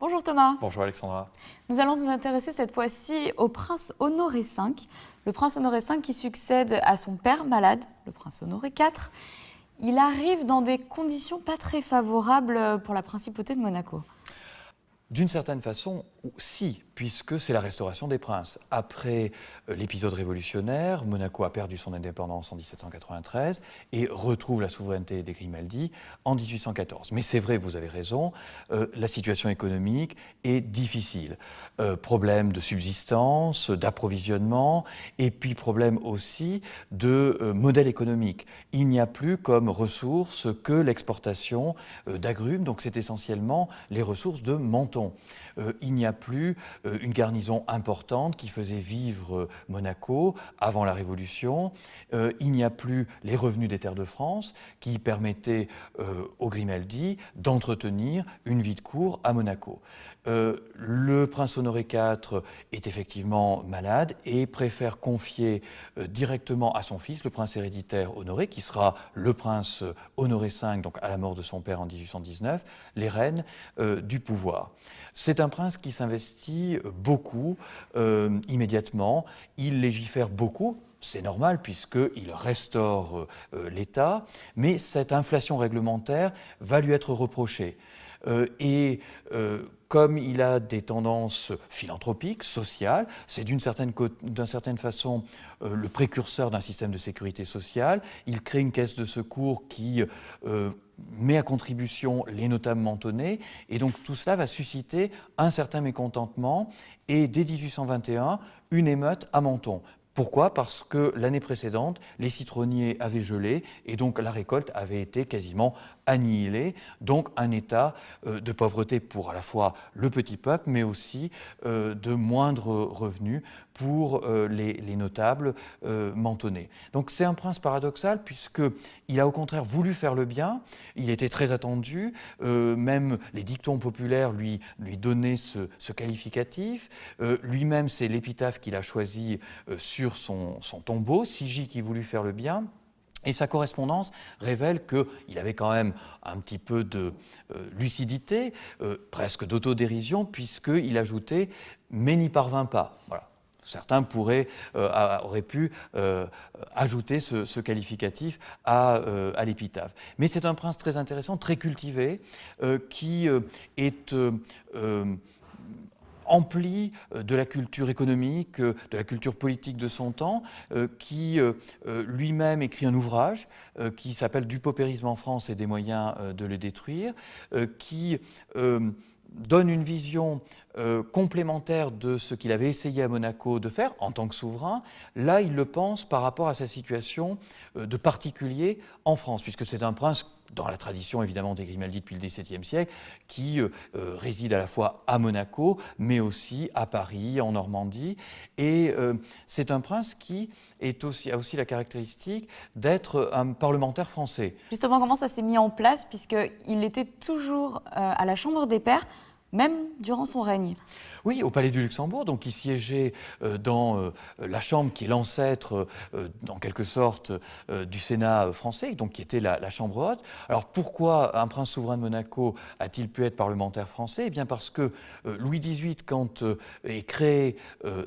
Bonjour Thomas. Bonjour Alexandra. Nous allons nous intéresser cette fois-ci au prince Honoré V. Le prince Honoré V qui succède à son père malade, le prince Honoré IV. Il arrive dans des conditions pas très favorables pour la principauté de Monaco. D'une certaine façon, si, puisque c'est la restauration des princes. Après l'épisode révolutionnaire, Monaco a perdu son indépendance en 1793 et retrouve la souveraineté des Grimaldi en 1814. Mais c'est vrai, vous avez raison, la situation économique est difficile. Problème de subsistance, d'approvisionnement, et puis problème aussi de modèle économique. Il n'y a plus comme ressource que l'exportation d'agrumes, donc c'est essentiellement les ressources de Menton. Il n'y a plus une garnison importante qui faisait vivre Monaco avant la Révolution. Il n'y a plus les revenus des terres de France qui permettaient aux Grimaldi d'entretenir une vie de cour à Monaco. Le prince Honoré IV est effectivement malade et préfère confier directement à son fils, le prince héréditaire Honoré, qui sera le prince Honoré V, donc à la mort de son père en 1819, les rênes du pouvoir. C'est un prince qui s'investit beaucoup immédiatement, il légifère beaucoup. C'est normal puisqu'il restaure l'État, mais cette inflation réglementaire va lui être reprochée. Comme il a des tendances philanthropiques, sociales, c'est d'une certaine façon le précurseur d'un système de sécurité sociale. Il crée une caisse de secours qui met à contribution les notables mentonnais, et donc tout cela va susciter un certain mécontentement, et dès 1821, une émeute à Menton. Pourquoi ? Parce que l'année précédente, les citronniers avaient gelé et donc la récolte avait été quasiment annihilée. Donc un état de pauvreté pour à la fois le petit peuple, mais aussi de moindres revenus pour les notables mentonnais. Donc c'est un prince paradoxal puisqu'il a au contraire voulu faire le bien, il était très attendu, même les dictons populaires lui donnaient ce qualificatif. Lui-même, c'est l'épitaphe qu'il a choisi sur son tombeau, Sigy qui voulut faire le bien. Et sa correspondance révèle qu'il avait quand même un petit peu de lucidité, presque d'autodérision, puisqu'il ajoutait « mais n'y parvint pas ». Voilà. Certains auraient pu ajouter ce qualificatif à l'épitaphe. Mais c'est un prince très intéressant, très cultivé, qui est empli de la culture économique, de la culture politique de son temps, qui lui-même écrit un ouvrage qui s'appelle « Du paupérisme en France et des moyens de le détruire », qui donne une vision complémentaire de ce qu'il avait essayé à Monaco de faire en tant que souverain. Là, il le pense par rapport à sa situation de particulier en France, puisque c'est un prince dans la tradition évidemment des Grimaldi depuis le XVIIe siècle, qui réside à la fois à Monaco, mais aussi à Paris, en Normandie. Et c'est un prince qui a aussi la caractéristique d'être un parlementaire français. Justement, comment ça s'est mis en place, puisqu'il était toujours à la Chambre des Pairs, même durant son règne? Oui, au Palais du Luxembourg, donc il siégeait dans la Chambre qui est l'ancêtre, en quelque sorte, du Sénat français, donc qui était la Chambre haute. Alors pourquoi un prince souverain de Monaco a-t-il pu être parlementaire français ? Eh bien parce que Louis XVIII, quand est créée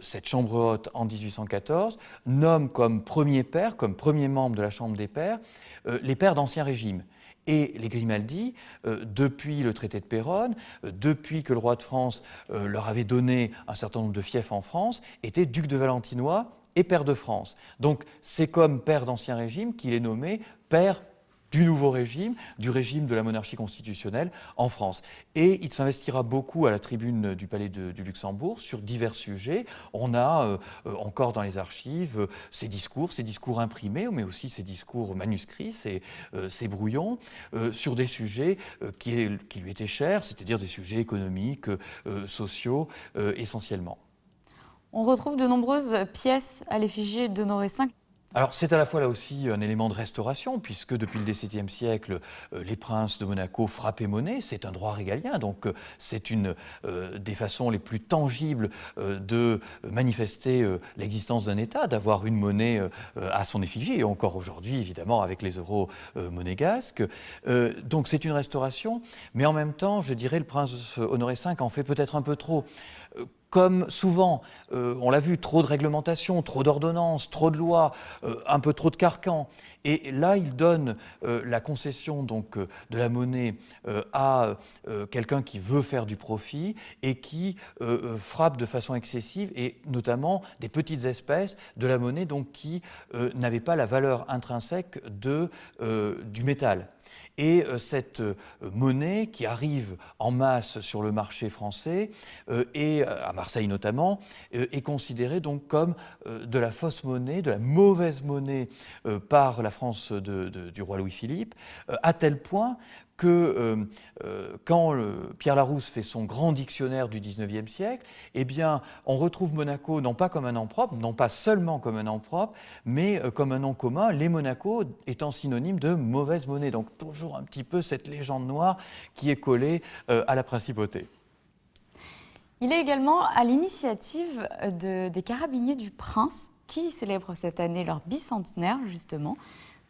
cette Chambre haute en 1814, nomme comme premier père, comme premier membre de la Chambre des pairs, les pairs d'Ancien Régime. Et les Grimaldi, depuis le traité de Péronne, depuis que le roi de France leur avait donné un certain nombre de fiefs en France, étaient ducs de Valentinois et pairs de France. Donc c'est comme père d'Ancien Régime qu'il est nommé père du nouveau régime, du régime de la monarchie constitutionnelle en France. Et il s'investira beaucoup à la tribune du Palais du Luxembourg sur divers sujets. On a encore dans les archives ses discours imprimés, mais aussi ses discours manuscrits, ses brouillons, sur des sujets qui lui étaient chers, c'est-à-dire des sujets économiques, sociaux essentiellement. On retrouve de nombreuses pièces à l'effigie d'Honoré V. Alors c'est à la fois là aussi un élément de restauration, puisque depuis le XVIIe siècle, les princes de Monaco frappaient monnaie, c'est un droit régalien, donc c'est une des façons les plus tangibles de manifester l'existence d'un État, d'avoir une monnaie à son effigie, et encore aujourd'hui évidemment avec les euros monégasques. Donc c'est une restauration, mais en même temps, je dirais, le prince Honoré V en fait peut-être un peu trop. Comme souvent, on l'a vu, trop de réglementations, trop d'ordonnances, trop de lois, un peu trop de carcans. Et là, il donne la concession donc, de la monnaie à quelqu'un qui veut faire du profit et qui frappe de façon excessive, et notamment des petites espèces de la monnaie donc, qui n'avaient pas la valeur intrinsèque du métal. Et cette monnaie qui arrive en masse sur le marché français, et à Marseille notamment, est considérée donc comme de la fausse monnaie, de la mauvaise monnaie par la France du roi Louis-Philippe, à tel point que quand Pierre Larousse fait son grand dictionnaire du XIXe siècle, eh bien, on retrouve Monaco non pas comme un nom propre, non pas seulement comme un nom propre, mais comme un nom commun, les Monaco étant synonyme de mauvaise monnaie. Donc toujours un petit peu cette légende noire qui est collée à la principauté. Il est également à l'initiative des Carabiniers du Prince, qui célèbrent cette année leur bicentenaire, justement.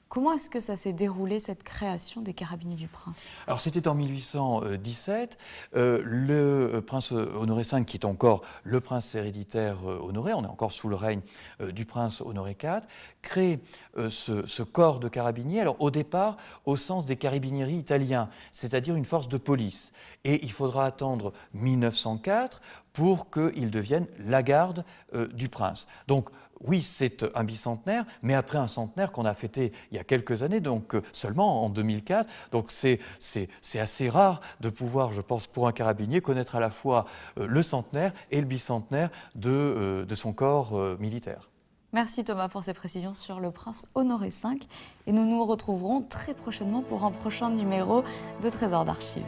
Comment est-ce que ça s'est déroulé, cette création des Carabiniers du Prince? Alors c'était en 1817, le prince Honoré V, qui est encore le prince héréditaire Honoré, on est encore sous le règne du prince Honoré IV, crée ce corps de carabiniers, alors au départ au sens des carabinieri italiens, c'est-à-dire une force de police. Et il faudra attendre 1904 pour qu'il devienne la garde du prince. Donc oui, c'est un bicentenaire, mais après un centenaire qu'on a fêté il y a quelques années, donc seulement en 2004. Donc c'est assez rare de pouvoir, je pense, pour un carabinier, connaître à la fois le centenaire et le bicentenaire de son corps militaire. Merci Thomas pour ces précisions sur le prince Honoré V. Et nous nous retrouverons très prochainement pour un prochain numéro de Trésor d'Archives.